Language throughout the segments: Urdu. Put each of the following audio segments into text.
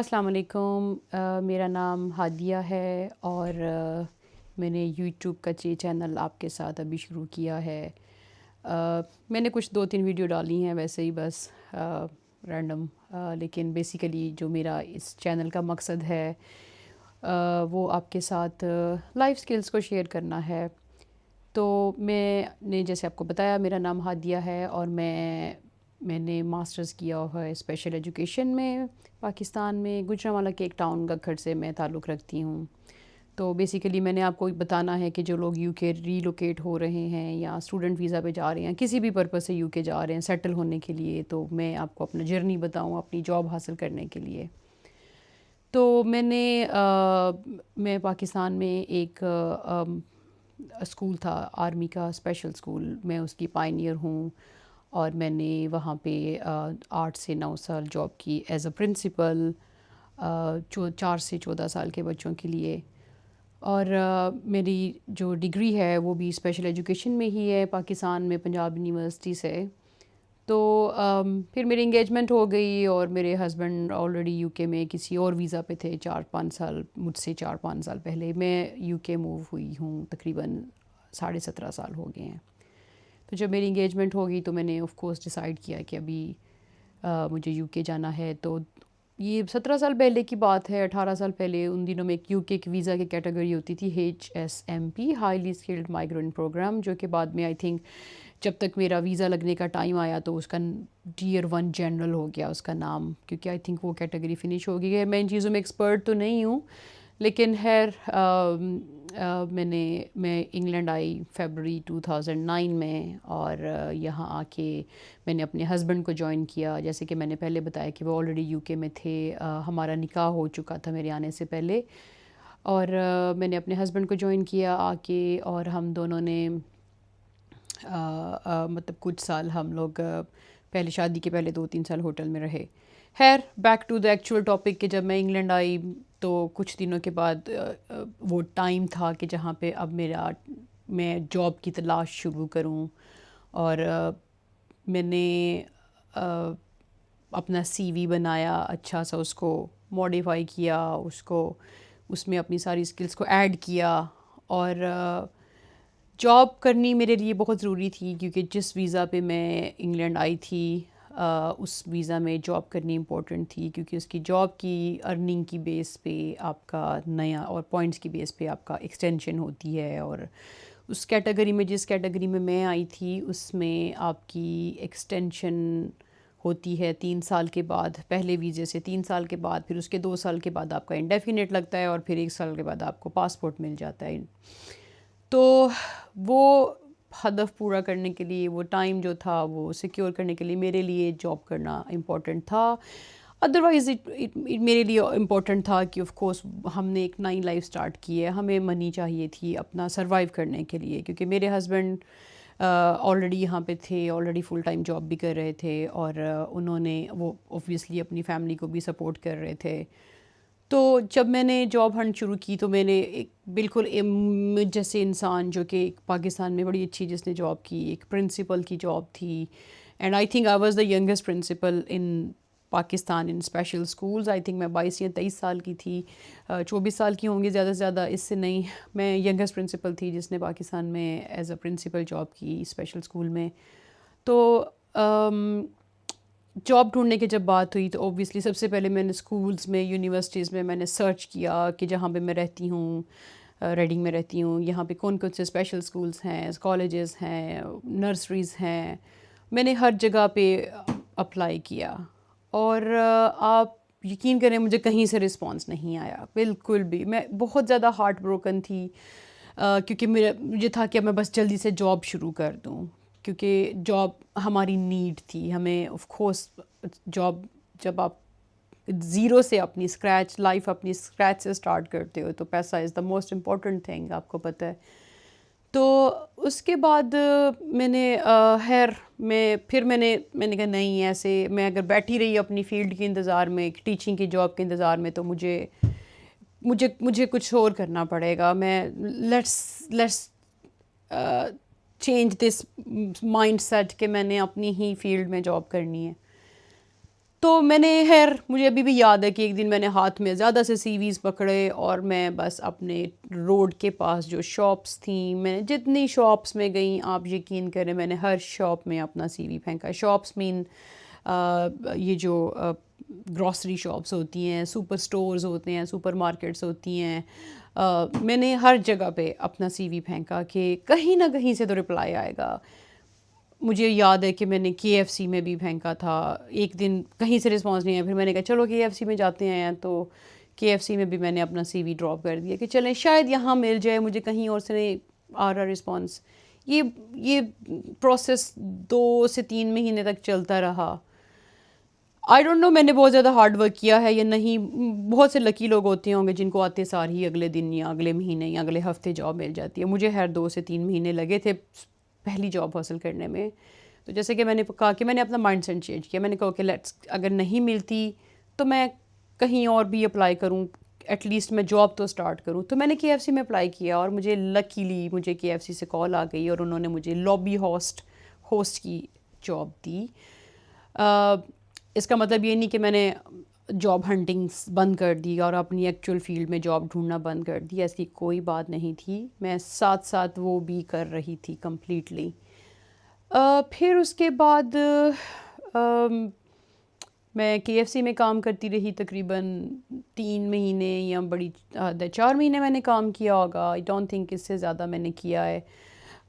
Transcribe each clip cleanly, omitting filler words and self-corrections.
السلام علیکم، میرا نام ہادیہ ہے اور میں نے یوٹیوب کا چینل آپ کے ساتھ ابھی شروع کیا ہے۔ میں نے کچھ 2-3 ویڈیو ڈالی ہیں ویسے ہی بس رینڈم، لیکن بیسیکلی جو میرا اس چینل کا مقصد ہے وہ آپ کے ساتھ لائف سکلز کو شیئر کرنا ہے۔ تو میں نے جیسے آپ کو بتایا میرا نام ہادیہ ہے اور میں نے ماسٹرز کیا ہوا ہے اسپیشل ایجوکیشن میں پاکستان میں، گوجرانوالہ کے ایک ٹاؤن گکھڑ سے میں تعلق رکھتی ہوں۔ تو بیسیکلی میں نے آپ کو بتانا ہے کہ جو لوگ یو کے ری لوکیٹ ہو رہے ہیں یا اسٹوڈنٹ ویزا پہ جا رہے ہیں، کسی بھی پرپز سے یو کے جا رہے ہیں سیٹل ہونے کے لیے، تو میں آپ کو اپنا جرنی بتاؤں اپنی جاب حاصل کرنے کے لیے۔ تو میں پاکستان میں ایک اسکول تھا آرمی کا اسپیشل اسکول، میں اس کی پائنیئر ہوں اور میں نے وہاں پہ 8 سے 9 سال جاب کی ایز اے پرنسپل 4 سے 14 سال کے بچوں کے لیے۔ اور میری جو ڈگری ہے وہ بھی اسپیشل ایجوکیشن میں ہی ہے پاکستان میں پنجاب یونیورسٹی سے۔ تو پھر میری انگیجمنٹ ہو گئی اور میرے ہسبینڈ آلریڈی یو کے میں کسی اور ویزا پہ تھے 4-5 سال مجھ سے 4-5 سال پہلے۔ میں یو کے موو ہوئی ہوں تقریباً 17.5 سال ہو گئے ہیں۔ تو جب میری انگیجمنٹ ہو گئی تو میں نے آف کورس ڈیسائیڈ کیا کہ ابھی مجھے یو کے جانا ہے۔ تو یہ 17 سال پہلے کی بات ہے، 18 سال پہلے۔ ان دنوں میں ایک یو کے کی ویزا کی کیٹیگری ہوتی تھی HSMP، highly skilled migrant programme, جو کہ بعد میں آئی تھنک جب تک میرا ویزا لگنے کا ٹائم آیا تو اس کا Tier 1 جنرل ہو گیا اس کا نام، کیونکہ آئی تھنک وہ کیٹیگری فنش ہو گئی ہے۔ میں ان چیزوں میں ایکسپرٹ تو نہیں ہوں، لیکن خیر میں انگلینڈ آئی فیبرری 2009 میں، اور یہاں آ کے میں نے اپنے ہسبینڈ کو جوائن کیا۔ جیسے کہ میں نے پہلے بتایا کہ وہ آلریڈی یو کے میں تھے، ہمارا نکاح ہو چکا تھا میرے آنے سے پہلے، اور میں نے اپنے ہسبینڈ کو جوائن کیا آ کے، اور ہم دونوں نے مطلب کچھ سال ہم لوگ پہلے شادی کے پہلے 2-3 سال ہوٹل میں رہے۔ خیر back to the actual topic, کہ جب میں انگلینڈ آئی تو کچھ دنوں کے بعد وہ ٹائم تھا کہ جہاں پہ اب میں جاب کی تلاش شروع کروں، اور میں نے اپنا CV بنایا اچھا سا، اس کو موڈیفائی کیا، اس میں اپنی ساری اسکلس کو ایڈ کیا، اور جاب کرنی میرے لیے بہت ضروری تھی، کیونکہ جس ویزا پہ میں انگلینڈ آئی تھی اس ویزا میں جاب کرنی امپورٹنٹ تھی، کیونکہ اس کی جاب کی ارننگ کی بیس پہ آپ کا نیا، اور پوائنٹس کی بیس پہ آپ کا ایکسٹینشن ہوتی ہے، اور اس کیٹیگری میں جس کیٹیگری میں آئی تھی اس میں آپ کی ایکسٹینشن ہوتی ہے 3 سال کے بعد، پہلے ویزے سے 3 سال کے بعد، پھر اس کے 2 سال کے بعد آپ کا انڈیفینیٹ لگتا ہے، اور پھر 1 سال کے بعد آپ کو پاسپورٹ مل جاتا ہے۔ تو وہ ہدف پورا کرنے کے لیے، وہ ٹائم جو تھا وہ سیکیور کرنے کے لیے میرے لیے جاب کرنا امپورٹنٹ تھا۔ ادروائز میرے لیے امپورٹنٹ تھا کہ آف کورس ہم نے ایک نئی لائف سٹارٹ کی ہے، ہمیں منی چاہیے تھی اپنا سروائیو کرنے کے لیے، کیونکہ میرے ہسبینڈ آلریڈی یہاں پہ تھے، آلریڈی فل ٹائم جاب بھی کر رہے تھے، اور وہ اوبویسلی اپنی فیملی کو بھی سپورٹ کر رہے تھے۔ تو جب میں نے جاب ہنٹ شروع کی تو میں نے ایک بالکل مجھ جیسے انسان جو کہ ایک پاکستان میں بڑی اچھی جس نے جاب کی، ایک پرنسپل کی جاب تھی، and I think I was the youngest principal in Pakistan in special schools. I think میں 22 یا 23 سال کی تھی، 24 سال کی ہوں گی زیادہ سے زیادہ، اس سے نہیں۔ میں ینگسٹ پرنسپل تھی جس نے پاکستان میں ایز اے پرنسپل جاب کی اسپیشل اسکول میں۔ تو جاب ڈھونڈنے کی جب بات ہوئی تو اوبویسلی سب سے پہلے میں نے اسکولز میں، یونیورسٹیز میں نے سرچ کیا کہ جہاں پہ میں رہتی ہوں، ریڈنگ میں رہتی ہوں، یہاں پہ کون کون سے اسپیشل اسکولز ہیں، کالجز ہیں، نرسریز ہیں۔ میں نے ہر جگہ پہ اپلائی کیا، اور آپ یقین کریں مجھے کہیں سے رسپانس نہیں آیا بالکل بھی۔ میں بہت زیادہ ہارٹ بروکن تھی، کیونکہ مجھے تھا کہ میں بس جلدی سے جاب شروع کر دوں، کیونکہ جاب ہماری نیڈ تھی ہمیں۔ آف کورس جاب جب آپ زیرو سے اپنی لائف اپنی اسکریچ سے اسٹارٹ کرتے ہو تو پیسہ از دا موسٹ امپورٹنٹ تھنگ، آپ کو پتہ ہے۔ تو اس کے بعد میں نے میں نے کہا نہیں، ایسے میں اگر بیٹھی رہی اپنی فیلڈ کے انتظار میں، ٹیچنگ کی جاب کے انتظار میں، تو مجھے کچھ اور کرنا پڑے گا۔ میں let's change this mindset کہ میں نے اپنی ہی فیلڈ میں جاب کرنی ہے۔ تو میں نے خیر مجھے ابھی بھی یاد ہے کہ ایک دن میں نے ہاتھ میں زیادہ سے سی ویز پکڑے اور میں بس اپنے روڈ کے پاس جو شاپس تھیں، میں جتنی شاپس میں گئیں آپ یقین کریں میں نے ہر شاپ میں اپنا سی وی پھینکا. شاپس مین یہ جو گروسری شاپس ہوتی ہیں، سپر سٹورز ہوتے ہیں، سپر مارکیٹس ہوتی ہیں، میں نے ہر جگہ پہ اپنا سی وی پھینکا کہ کہیں نہ کہیں سے تو رپلائی آئے گا. مجھے یاد ہے کہ میں نے کے ایف سی میں بھی پھینکا تھا، ایک دن کہیں سے رسپانس نہیں آیا، پھر میں نے کہا چلو کے ایف سی میں جاتے ہیں، تو کے ایف سی میں بھی میں نے اپنا سی وی ڈراپ کر دیا کہ چلیں شاید یہاں مل جائے مجھے، کہیں اور سے نہیں آ رہا رسپانس. یہ پروسیس 2 سے 3 مہینے تک چلتا رہا. آئی ڈونٹ نو میں نے بہت زیادہ ہارڈ ورک کیا ہے یا نہیں. بہت سے لکی لوگ ہوتے ہوں گے جن کو آتے سار ہی اگلے دن یا اگلے مہینے یا اگلے ہفتے جاب مل جاتی ہے. مجھے خیر 2 سے 3 مہینے لگے تھے پہلی جاب حاصل کرنے میں. تو جیسے کہ میں نے کہا کہ میں نے اپنا مائنڈ سیٹ چینج کیا. میں نے کہا کہ لیٹس اگر نہیں ملتی تو میں کہیں اور بھی اپلائی کروں، ایٹ لیسٹ میں جاب تو اسٹارٹ کروں. تو میں نے کے ایف سی میں اپلائی کیا اور مجھے لکیلی مجھے کے ایف سی سے کال آ گئی اور انہوں نے مجھے لابی ہوسٹ کی جاب دی. اس کا مطلب یہ نہیں کہ میں نے جاب ہنٹنگس بند کر دی اور اپنی ایکچوئل فیلڈ میں جاب ڈھونڈنا بند کر دی، ایسی کوئی بات نہیں تھی. میں ساتھ ساتھ وہ بھی کر رہی تھی کمپلیٹلی. پھر اس کے بعد میں کے ایف سی میں کام کرتی رہی تقریباً 3 مہینے یا بڑی 4 مہینے میں نے کام کیا ہوگا. آئی ڈونٹ تھنک اس سے زیادہ میں نے کیا ہے.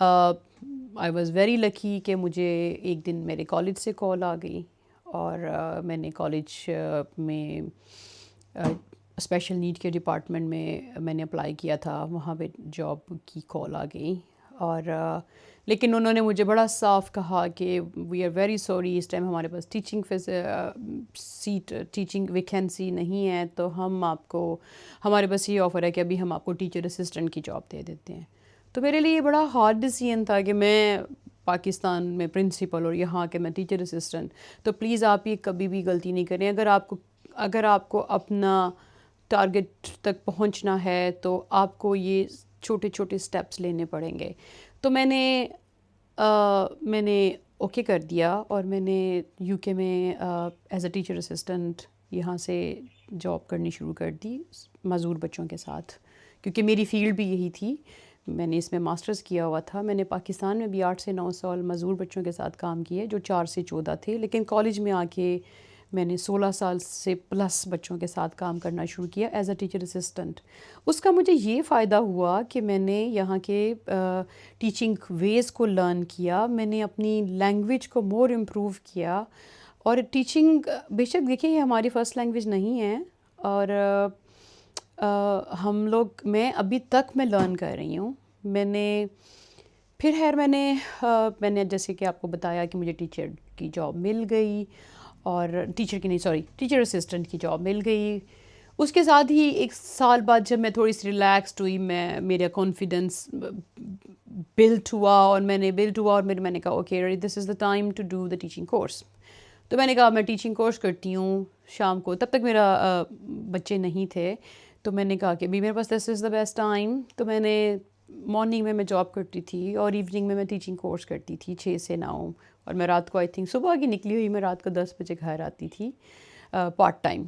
آئی واز ویری لکی کہ مجھے ایک دن میرے کالج سے کال آ گئی اور میں نے کالج میں اسپیشل نیڈ کے ڈپارٹمنٹ میں نے اپلائی کیا تھا، وہاں پہ جاب کی کال آ گئی. اور لیکن انہوں نے مجھے بڑا صاف کہا کہ وی آر ویری سوری اس ٹائم ہمارے پاس ٹیچنگ ویکینسی نہیں ہے، تو ہمارے پاس یہ آفر ہے کہ ابھی ہم آپ کو ٹیچر اسسٹنٹ کی جاب دے دیتے ہیں. تو میرے لیے یہ بڑا ہارڈ ڈیسیژن تھا کہ میں پاکستان میں پرنسپل اور یہاں کے میں ٹیچر اسسٹنٹ. تو پلیز آپ یہ کبھی بھی غلطی نہیں کریں. اگر آپ کو اپنا ٹارگٹ تک پہنچنا ہے تو آپ کو یہ چھوٹے چھوٹے سٹیپس لینے پڑیں گے. تو میں نے اوکے کر دیا اور میں نے یو کے میں ایز اے ٹیچر اسسٹنٹ یہاں سے جاب کرنی شروع کر دی معذور بچوں کے ساتھ، کیونکہ میری فیلڈ بھی یہی تھی. میں نے اس میں ماسٹرز کیا ہوا تھا. میں نے پاکستان میں بھی 8 سے 9 سال معذور بچوں کے ساتھ کام کیے جو 4 سے 14 تھے، لیکن کالج میں آ کے میں نے 16 سال سے پلس بچوں کے ساتھ کام کرنا شروع کیا ایز اے ٹیچر اسسٹنٹ. اس کا مجھے یہ فائدہ ہوا کہ میں نے یہاں کے ٹیچنگ ویز کو لرن کیا، میں نے اپنی لینگویج کو مور امپروو کیا. اور ٹیچنگ بے شک دیکھیں یہ ہماری فرسٹ لینگویج نہیں ہے، اور میں ابھی تک میں لرن کر رہی ہوں. میں نے جیسے کہ آپ کو بتایا کہ مجھے ٹیچر کی جاب مل گئی، اور ٹیچر اسسٹنٹ کی جاب مل گئی. اس کے ساتھ ہی 1 سال بعد جب میں تھوڑی سی ریلیکسڈ ہوئی، میرا کانفیڈنس بلڈ ہوا اور میں نے کہا okay this is the time to do the teaching course. تو میں نے کہا میں ٹیچنگ کورس کرتی ہوں شام کو. تب تک میرا بچے نہیں تھے، تو میں نے کہا کہ ابھی میرے پاس دس از دا بیسٹ ٹائم. تو میں نے مارننگ میں جاب کرتی تھی اور ایوننگ میں ٹیچنگ کورس کرتی تھی 6 سے 9، اور میں رات کو صبح کی نکلی ہوئی میں رات کو 10 بجے گھر آتی تھی پارٹ ٹائم.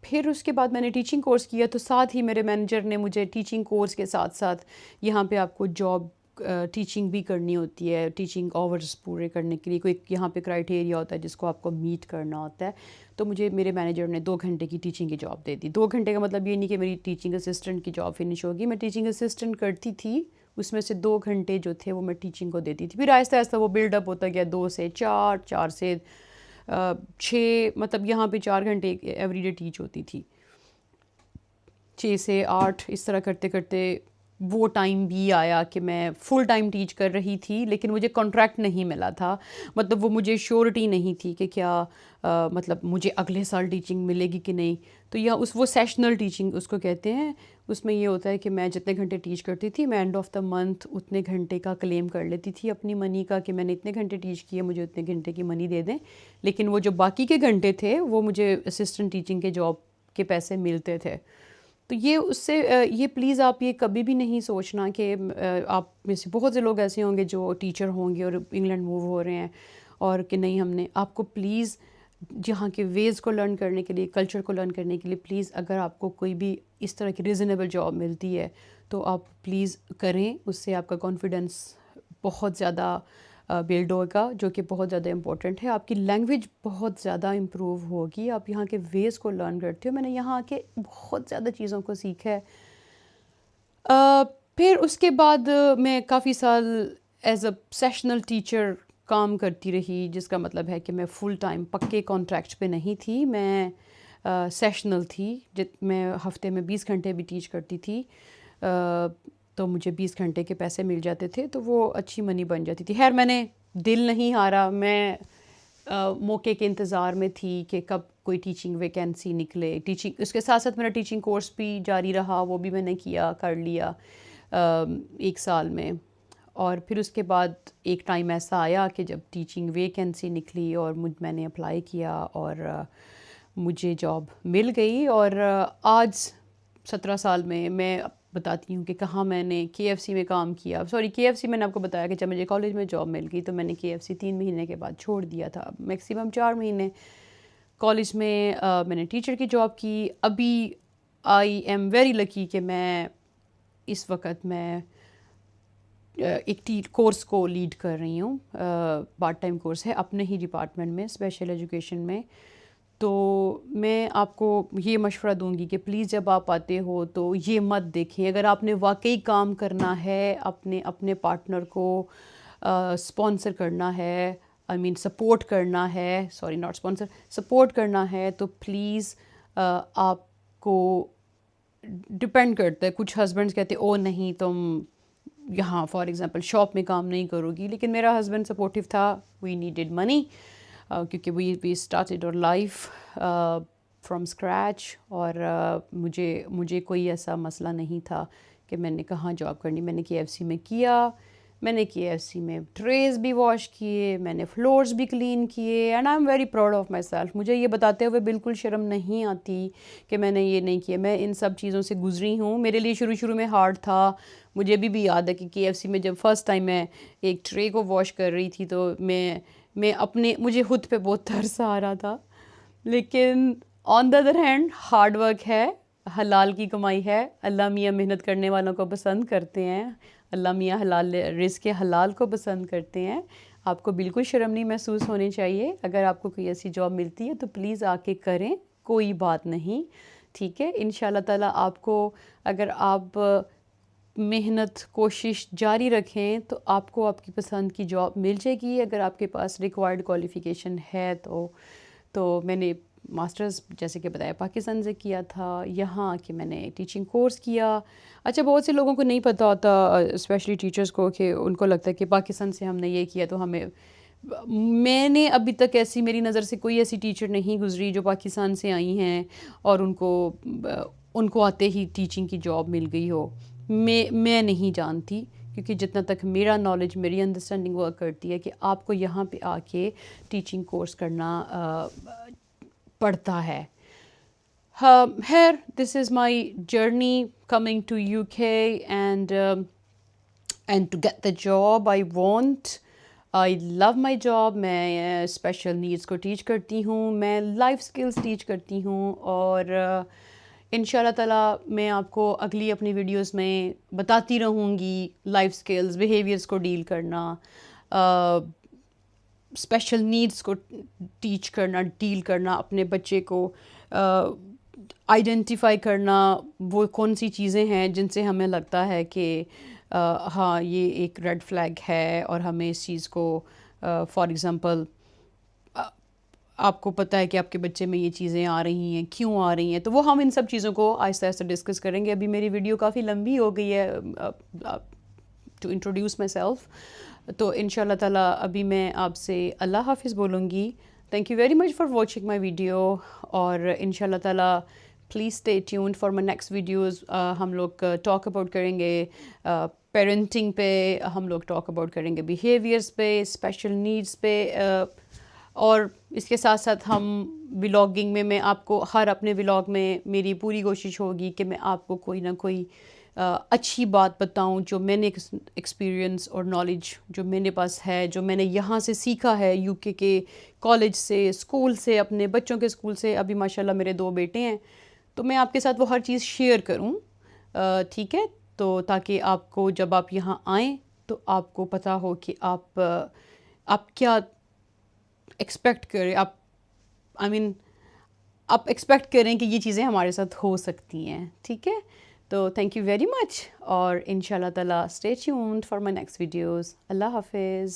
پھر اس کے بعد میں نے ٹیچنگ کورس کیا، تو ساتھ ہی میرے مینیجر نے مجھے ٹیچنگ کورس کے ساتھ ساتھ یہاں پہ آپ کو جاب ٹیچنگ بھی کرنی ہوتی ہے، ٹیچنگ آورز پورے کرنے کے لیے کوئی یہاں پہ کرائٹیریا ہوتا ہے جس کو آپ کو میٹ کرنا ہوتا ہے. تو مجھے میرے مینیجر نے 2 گھنٹے کی ٹیچنگ کی جاب دے دی. 2 گھنٹے کا مطلب یہ نہیں کہ میری ٹیچنگ اسسٹنٹ کی جاب فنش ہوگی. میں ٹیچنگ اسسٹنٹ کرتی تھی، اس میں سے 2 گھنٹے جو تھے وہ میں ٹیچنگ کو دیتی تھی. پھر آہستہ آہستہ وہ بلڈ اپ ہوتا گیا 2 سے 4، 4 سے 6، مطلب یہاں پہ 4 گھنٹے ایوری ڈے ٹیچ ہوتی تھی، 6 سے 8 اس طرح کرتے کرتے وہ ٹائم بھی آیا کہ میں فل ٹائم ٹیچ کر رہی تھی، لیکن مجھے کانٹریکٹ نہیں ملا تھا. مطلب وہ مجھے شیورٹی نہیں تھی کہ کیا مطلب مجھے اگلے سال ٹیچنگ ملے گی کہ نہیں. تو وہ سیشنل ٹیچنگ اس کو کہتے ہیں. اس میں یہ ہوتا ہے کہ میں جتنے گھنٹے ٹیچ کرتی تھی میں اینڈ آف دا منتھ اتنے گھنٹے کا کلیم کر لیتی تھی اپنی منی کا، کہ میں نے اتنے گھنٹے ٹیچ کیے مجھے اتنے گھنٹے کی منی دے دیں. لیکن وہ جو باقی کے گھنٹے تھے وہ مجھے اسسٹنٹ ٹیچنگ کے جاب کے پیسے ملتے تھے. تو یہ پلیز آپ یہ کبھی بھی نہیں سوچنا کہ آپ میں سے بہت سے لوگ ایسے ہوں گے جو ٹیچر ہوں گے اور انگلینڈ موو ہو رہے ہیں اور کہ نہیں ہم نے آپ کو پلیز جہاں کے ویز کو لرن کرنے کے لیے، کلچر کو لرن کرنے کے لیے پلیز اگر آپ کو کوئی بھی اس طرح کی ریزنیبل جاب ملتی ہے تو آپ پلیز کریں. اس سے آپ کا کانفیڈنس بہت زیادہ بلڈ ہوگا، جو کہ بہت زیادہ امپورٹنٹ ہے. آپ کی لینگویج بہت زیادہ امپروو ہوگی. آپ یہاں کے ویز کو لرن کرتے ہو. میں نے یہاں کے بہت زیادہ چیزوں کو سیکھا ہے. پھر اس کے بعد میں کافی سال ایز اے سیشنل ٹیچر کام کرتی رہی، جس کا مطلب ہے کہ میں فل ٹائم پکے کانٹریکٹ پہ نہیں تھی، میں سیشنل تھی. میں ہفتے میں 20 گھنٹے بھی ٹیچ کرتی تھی تو مجھے 20 گھنٹے کے پیسے مل جاتے تھے، تو وہ اچھی منی بن جاتی تھی. خیر میں نے دل نہیں ہارا، میں موقع کے انتظار میں تھی کہ کب کوئی ٹیچنگ ویکینسی نکلے. اس کے ساتھ ساتھ میرا ٹیچنگ کورس بھی جاری رہا، وہ بھی میں نے کر لیا 1 سال میں. اور پھر اس کے بعد ایک ٹائم ایسا آیا کہ جب ٹیچنگ ویکینسی نکلی اور میں نے اپلائی کیا اور مجھے جاب مل گئی. اور آج 17 سال میں بتاتی ہوں کہ کہاں میں نے KFC میں کام کیا. KFC میں نے آپ کو بتایا کہ جب مجھے کالج میں جاب مل گئی تو میں نے KFC 3 مہینے کے بعد چھوڑ دیا تھا. میکسیمم 4 مہینے کالج میں میں نے ٹیچر کی جاب کی. ابھی آئی ایم ویری لکی کہ میں اس وقت میں ایک کورس کو لیڈ کر رہی ہوں. پارٹ ٹائم کورس ہے اپنے ہی ڈپارٹمنٹ میں، اسپیشل ایجوکیشن میں. تو میں آپ کو یہ مشورہ دوں گی کہ پلیز جب آپ آتے ہو تو یہ مت دیکھیں. اگر آپ نے واقعی کام کرنا ہے، اپنے پارٹنر کو اسپانسر کرنا ہے، سپورٹ کرنا ہے، ناٹ اسپانسر، سپورٹ کرنا ہے، تو پلیز آپ کو ڈپینڈ کرتا ہے. کچھ ہسبینڈس کہتے او نہیں تم یہاں فار ایگزامپل شاپ میں کام نہیں کرو گی، لیکن میرا ہسبینڈ سپورٹیو تھا. وی نیڈیڈ منی کیونکہ وی اسٹارٹیڈ اور لائف فرام اسکریچ. اور مجھے کوئی ایسا مسئلہ نہیں تھا کہ میں نے کہاں جاب کرنی. میں نے KFC میں کیا، میں نے KFC میں ٹریز بھی واش کیے، میں نے فلورز بھی کلین کیے. And I am very proud of my self. مجھے یہ بتاتے ہوئے بالکل شرم نہیں آتی کہ میں نے یہ نہیں کیا. میں ان سب چیزوں سے گزری ہوں. میرے لیے شروع میں ہارڈ تھا. مجھے بھی یاد ہے کہ KFC میں جب فرسٹ ٹائم میں ایک ٹرے کو واش کر رہی تھی تو مجھے خود پہ بہت ترس آ رہا تھا. لیکن on the other hand hard work ہے، حلال کی کمائی ہے. اللہ میاں محنت کرنے والوں کو پسند کرتے ہیں. اللہ میاں حلال رزق حلال کو پسند کرتے ہیں. آپ کو بالکل شرم نہیں محسوس ہونی چاہیے. اگر آپ کو کوئی ایسی جاب ملتی ہے تو پلیز آ کے کریں، کوئی بات نہیں، ٹھیک ہے. ان شاء اللہ تعالیٰ آپ کو اگر آپ محنت کوشش جاری رکھیں تو آپ کو آپ کی پسند کی جاب مل جائے گی. اگر آپ کے پاس ریکوائرڈ کوالیفیکیشن ہے تو میں نے ماسٹرز جیسے کہ بتایا پاکستان سے کیا تھا. یہاں کہ میں نے ٹیچنگ کورس کیا. اچھا بہت سے لوگوں کو نہیں پتہ ہوتا، اسپیشلی ٹیچرز کو، کہ ان کو لگتا ہے کہ پاکستان سے ہم نے یہ کیا تو میں نے ابھی تک میری نظر سے کوئی ایسی ٹیچر نہیں گزری جو پاکستان سے آئی ہیں اور ان کو آتے ہی ٹیچنگ کی جاب مل گئی ہو. میں نہیں جانتی، کیونکہ جتنا تک میرا نالج، میری انڈرسٹینڈنگ ورک کرتی ہے کہ آپ کو یہاں پہ آ کے ٹیچنگ کورس کرنا پڑتا ہے. Here, this is my journey coming to UK and to get the job I want. I love my job. میں اسپیشل نیڈس کو ٹیچ کرتی ہوں، میں لائف اسکلس ٹیچ کرتی ہوں. اور ان شاء اللہ تعالیٰ میں آپ کو اگلی اپنی ویڈیوز میں بتاتی رہوں گی لائف اسکلز، بیہیویئرس کو ڈیل کرنا، اسپیشل نیڈس کو ٹیچ کرنا، ڈیل کرنا، اپنے بچے کو آئیڈینٹیفائی کرنا. وہ کون سی چیزیں ہیں جن سے ہمیں لگتا ہے کہ ہاں یہ ایک ریڈ فلیگ ہے اور ہمیں اس چیز کو فار ایگزامپل آپ کو پتہ ہے کہ آپ کے بچے میں یہ چیزیں آ رہی ہیں، کیوں آ رہی ہیں. تو وہ ہم ان سب چیزوں کو آہستہ آہستہ ڈسکس کریں گے. ابھی میری ویڈیو کافی لمبی ہو گئی ہے ٹو انٹروڈیوس مائی سیلف. تو ان شاء اللہ تعالیٰ ابھی میں آپ سے اللہ حافظ بولوں گی. Thank you very much for watching my video. اور ان شاء اللہ تعالیٰ please stay tuned for my next videos. ہم لوگ ٹاک اباؤٹ کریں گے پیرنٹنگ پہ، ہم لوگ ٹاک اباؤٹ کریں گے بیہیویئرس پہ، اسپیشل نیڈس پہ. اور اس کے ساتھ ساتھ ہم ولاگنگ میں آپ کو ہر اپنے ولاگ میں میری پوری کوشش ہوگی کہ میں آپ کو کوئی نہ کوئی اچھی بات بتاؤں جو میں نے ایکسپیرئنس اور نالج جو میرے پاس ہے، جو میں نے یہاں سے سیکھا ہے UK کے کالج سے، اسکول سے، اپنے بچوں کے اسکول سے. ابھی ماشاء اللہ میرے 2 بیٹے ہیں، تو میں آپ کے ساتھ وہ ہر چیز شیئر کروں. ٹھیک ہے، تو تاکہ آپ کو جب آپ یہاں آئیں تو آپ کو پتہ ہو کہ آپ کیا ایکسپیکٹ کریں. آپ ایکسپیکٹ کریں کہ یہ چیزیں ہمارے ساتھ ہو سکتی ہیں. ٹھیک ہے، تو تھینک یو ویری مچ، اور ان شاء اللہ تعالیٰ stay tuned for my next videos. اللہ حافظ.